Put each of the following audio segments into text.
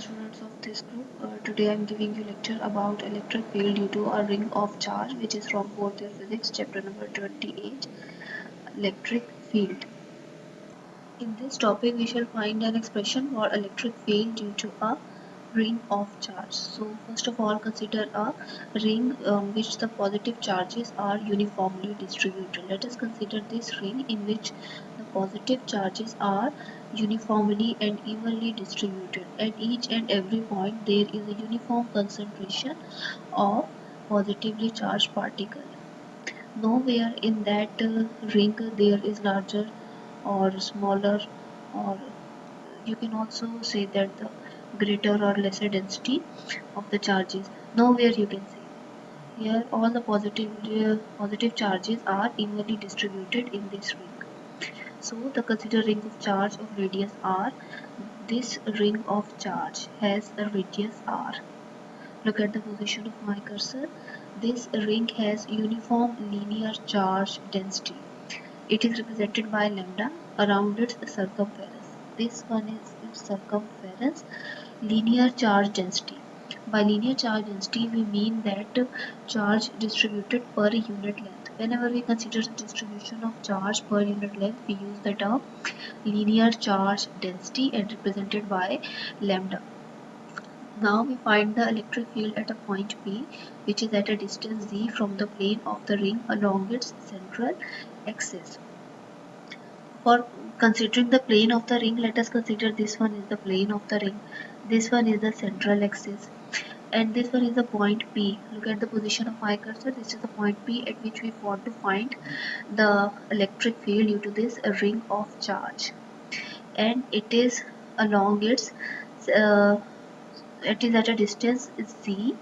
students of this group. Today I am giving you lecture about electric field due to a ring of charge, which is from 4th year physics, chapter number 28, electric field. In this topic, we shall find an expression for electric field due to a ring of charge. So, first of all, consider a ring which the positive charges are uniformly distributed. Let us consider this ring in which the positive charges are uniformly and evenly distributed. At each and every point, there is a uniform concentration of positively charged particle. Nowhere in that ring there is larger or smaller, or you can also say that the greater or lesser density of the charges. Nowhere you can say. Here all the positive charges are evenly distributed in this ring. So the consider ring of charge of radius r. This ring of charge has a radius r. Look at the position of my cursor. This ring has uniform linear charge density. It is represented by lambda around its circumference. This one is its circumference. Linear charge density. By linear charge density, we mean that charge distributed per unit length. Whenever we consider the distribution of charge per unit length, we use the term linear charge density and represented by lambda. Now we find the electric field at a point P, which is at a distance z from the plane of the ring along its central axis. For considering the plane of the ring, let us consider this one is the plane of the ring, this one is the central axis, and this one is the point P. Look at the position of my cursor. This is the point P at which we want to find the electric field due to this ring of charge, and uh, it is at a distance z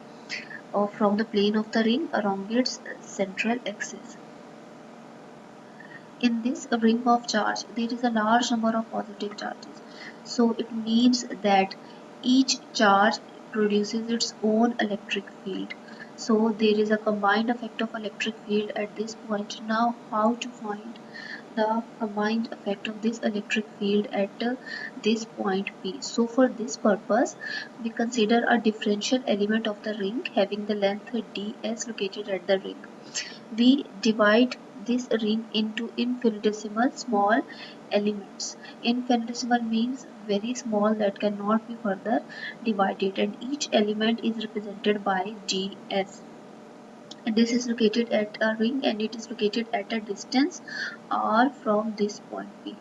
from the plane of the ring along its central axis. In this ring of charge, there is a large number of positive charges. So it means that each charge produces its own electric field. So there is a combined effect of electric field at this point. Now, how to find the combined effect of this electric field at this point P? So for this purpose, we consider a differential element of the ring having the length ds located at the ring. We divide this ring into infinitesimal small elements. Infinitesimal means very small that cannot be further divided, and each element is represented by ds. And this is located at a ring, and it is located at a distance r from this point P.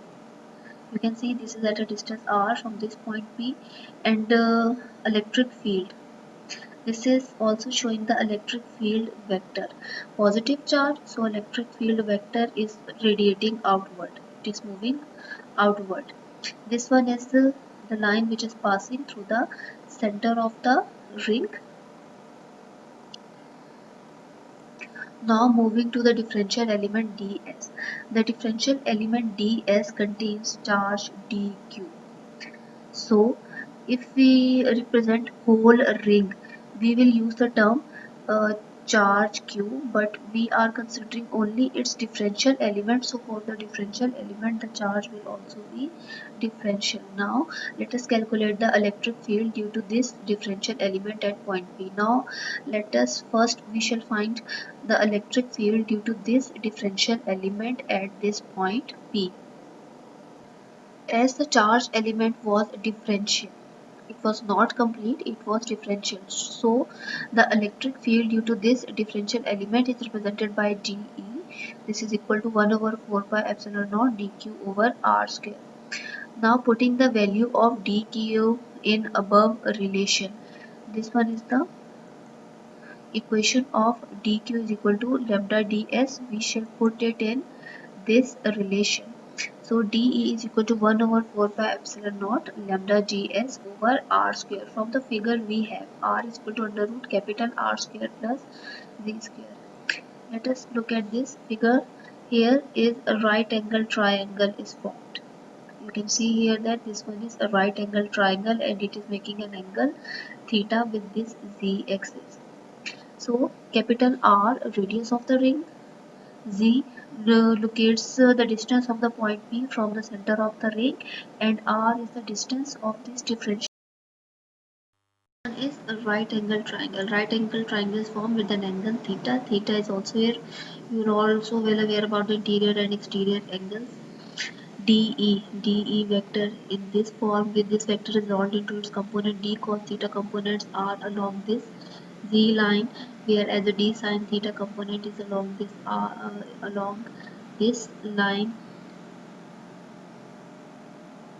You can see this is at a distance r from this point P, and electric field. This is also showing the electric field vector. Positive charge, so electric field vector is radiating outward. It is moving outward. This one is the line which is passing through the center of the ring. Now moving to the differential element ds. The differential element ds contains charge dq. So if we represent whole ring, we will use the term charge q, but we are considering only its differential element. So for the differential element, the charge will also be differential. Now let us calculate the electric field due to this differential element at point P. Now let us first we shall find the electric field due to this differential element at this point P. As the charge element was differential, it was not complete, it was differential. So the electric field due to this differential element is represented by dE. This is equal to 1 over 4 pi epsilon naught dq over r square. Now putting the value of dq in above relation. This one is the equation of dq is equal to lambda ds. We shall put it in this relation. So dE is equal to 1 over 4 pi epsilon naught lambda gs over r square. From the figure we have r is equal to under root capital R square plus z square. Let us look at this figure. Here is a right angle triangle is formed. You can see here that this one is a right angle triangle and it is making an angle theta with this z axis. So capital R, radius of the ring, Z locates the distance of the point P from the center of the ring, and R is the distance of this differential is a right angle triangle. Right angle triangle is formed with an angle theta. Theta is also here. You are also well aware about the interior and exterior angles. DE vector in this form with this vector resolved into its component. D cos theta components are along this Z line, whereas the D sin theta component is along this line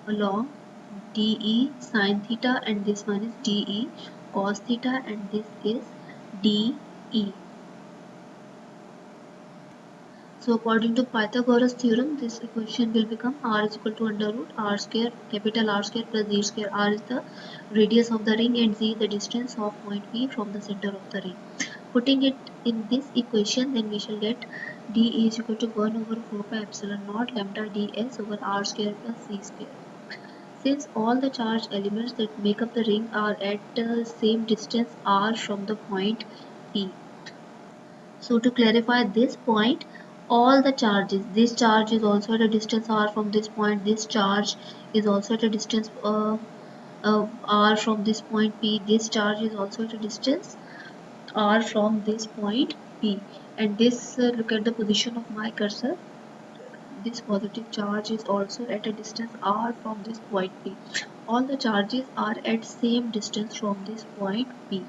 along DE sin theta, and this one is DE cos theta, and this is DE. So according to Pythagoras theorem, this equation will become r is equal to under root r square, capital R square plus z square. R is the radius of the ring and z the distance of point P from the center of the ring. Putting it in this equation, then we shall get d is equal to 1 over 4 pi epsilon naught lambda ds over r square plus z square. Since all the charged elements that make up the ring are at the same distance r from the point P. So to clarify this point, all the charges, this charge is also at a distance r from this point, this charge is also at a distance r from this point P, this charge is also at a distance r from this point P, and this look at the position of my cursor, this positive charge is also at a distance r from this point P. All the charges are at same distance from this point P.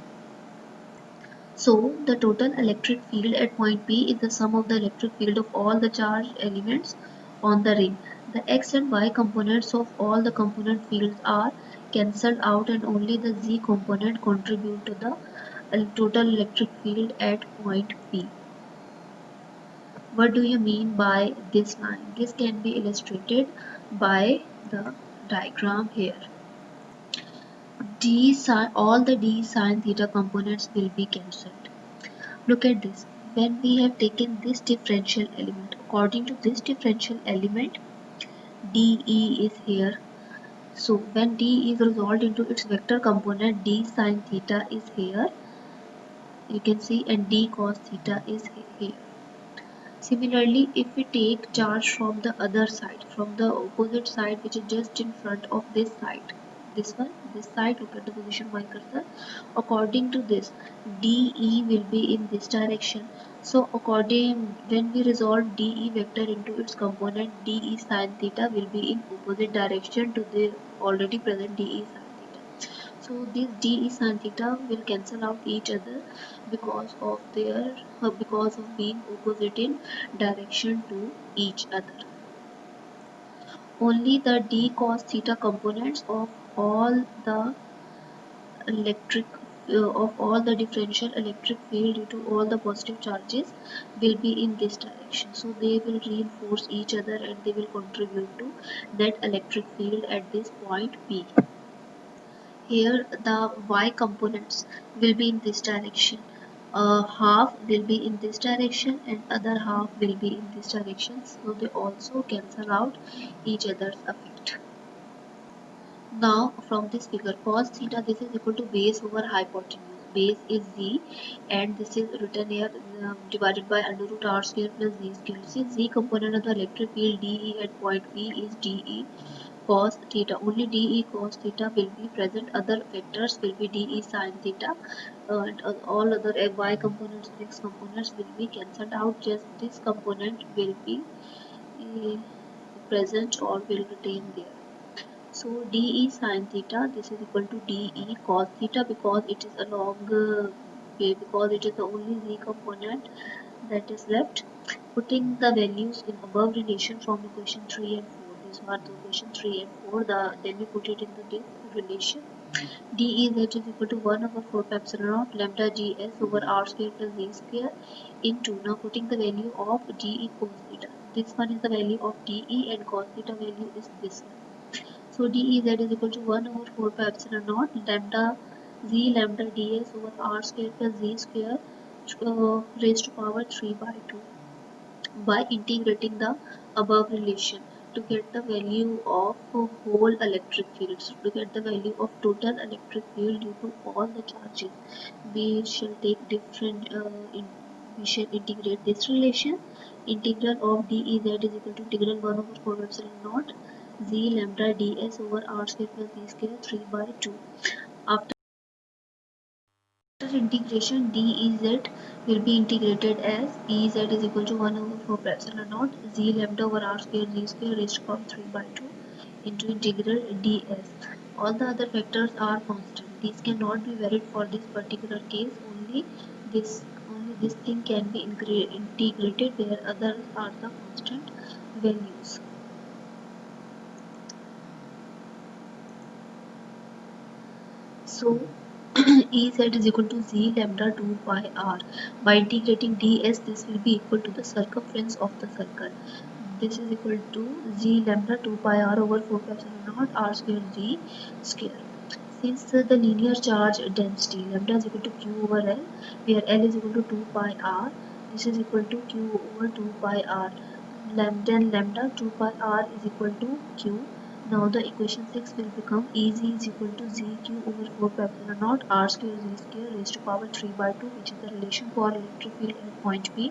So the total electric field at point P is the sum of the electric field of all the charged elements on the ring. The x and y components of all the component fields are cancelled out, and only the z component contribute to the total electric field at point P. What do you mean by this line? This can be illustrated by the diagram here. All the d sine theta components will be cancelled. Look at this. When we have taken this differential element, according to this differential element, dE is here. So when d is resolved into its vector component, d sine theta is here. You can see, and d cos theta is here. Similarly, if we take charge from the other side, from the opposite side, which is just in front of this side, this side, look at the position of my cursor. According to this, DE will be in this direction. So when we resolve DE vector into its component, DE sin theta will be in opposite direction to the already present DE sin theta. So this d sin theta will cancel out each other because of being opposite in direction to each other. Only the d cos theta components of all the electric of all the differential electric field due to all the positive charges will be in this direction. So they will reinforce each other and they will contribute to net electric field at this point P. Here the y components will be in this direction. Half will be in this direction and other half will be in this direction. So they also cancel out each other's effect. Now from this figure, cos theta, this is equal to base over hypotenuse. Base is z, and this is written here divided by under root r square plus z square. Since z component of the electric field dE at point P is dE cos theta. Only dE cos theta will be present. Other vectors will be dE sin theta, and all other y components and x components will be cancelled out. Just this component will be uh, present or will retain there. So dE sin theta, this is equal to dE cos theta because it is along because it is the only z component that is left. Putting the values in above relation from equation 3 and 4. These are the equation 3 and 4. Then we put it in the relation. dE that is equal to 1 over 4 pi epsilon naught lambda gs over r square plus z square into, now putting the value of dE cos theta. This one is the value of dE and cos theta value is this one. So dEz is equal to 1 over 4 pi epsilon naught lambda ds over r square plus z square raised to power 3 by 2 by integrating the above relation to get the value of whole electric field. So to get the value of total electric field due to all the charges, we shall take we shall integrate this relation. Integral of dEz is equal to integral 1 over 4 epsilon naught z lambda ds over r square plus z square 3 by 2. After After integration, dEz will be integrated as Ez is equal to 1 over 4 pi epsilon naught z lambda over r square z square raised to power 3 by 2 into integral ds. All the other factors are constant. These cannot be varied for this particular case. Only this thing can be integrated where others are the constant values. So Ez is equal to z lambda 2 pi r. By integrating ds, this will be equal to the circumference of the circle. This is equal to z lambda 2 pi r over 4 pi epsilon naught r square z square. Since the linear charge density lambda is equal to q over L, where L is equal to 2 pi r, this is equal to q over 2 pi r. Then lambda 2 pi r is equal to q. Now the equation 6 will become Ez is equal to zq over 4 pi epsilon naught r square z square raised to power 3 by 2, which is the relation for electric field at point P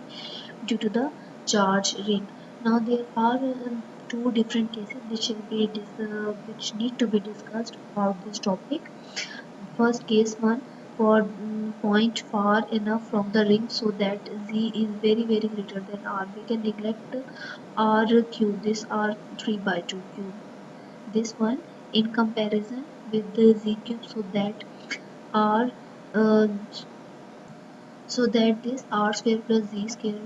due to the charge ring. Now there are two different cases which need to be discussed about this topic. First case one, for point far enough from the ring so that z is very greater than r. We can neglect r cube, this r 3 by 2 cube. This one in comparison with the z cube r uh, so that this r square plus z square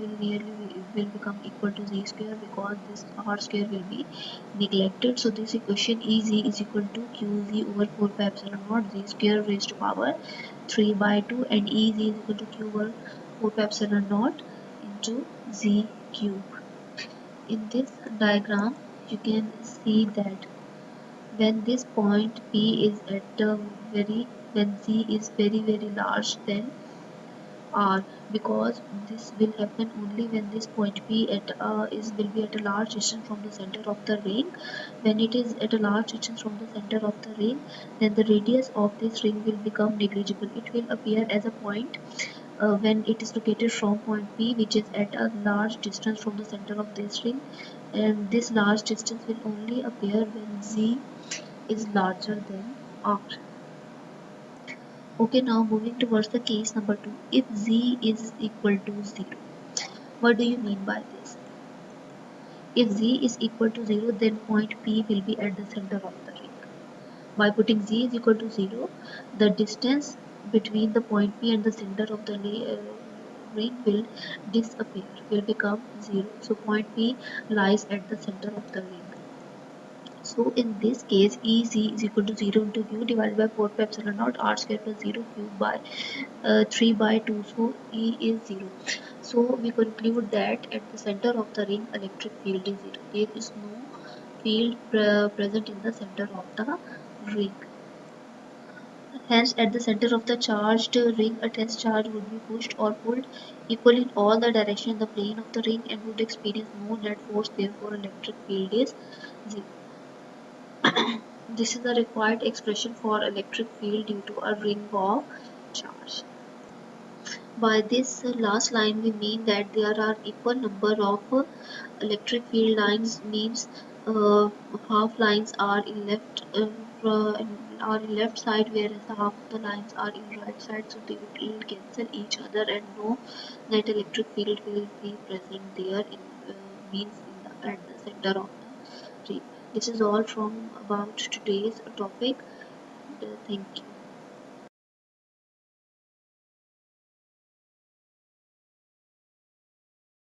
will become equal to z square, because this r square will be neglected. So this equation Ez is equal to qz over 4 pi epsilon naught z square raised to power 3 by 2, and Ez is equal to q over 4 pi epsilon naught into z cube. In this diagram you can see that when this point P is at a very when z is very large, then r, because this will happen only when this point P will be at a large distance from the center of the ring. When it is at a large distance from the center of the ring, then the radius of this ring will become negligible. It will appear as a point when it is located from point P, which is at a large distance from the center of this ring, and this large distance will only appear when z is larger than r. Okay, now moving towards the case number 2. If z is equal to 0. What do you mean by this? If z is equal to 0, then point P will be at the center of the ring. By putting z is equal to 0, the distance between the point P and the center of the ring will disappear, will become 0. So point P lies at the center of the ring. So in this case, Ez is equal to 0 into q divided by 4 pi epsilon naught r square plus 0 cube by 3 by 2. So E is 0. So we conclude that at the center of the ring, electric field is 0. There is no field present in the center of the ring. Hence, at the center of the charged ring, a test charge would be pushed or pulled equally in all the directions in the plane of the ring and would experience no net force. Therefore, electric field is 0. This is the required expression for electric field due to a ring of charge. By this last line we mean that there are equal number of electric field lines, means half lines are in left side, whereas half of the lines are in right side, so they will cancel each other and no net electric field will be present there in means in at the center of the ring. This is all from about today's topic, and thank you.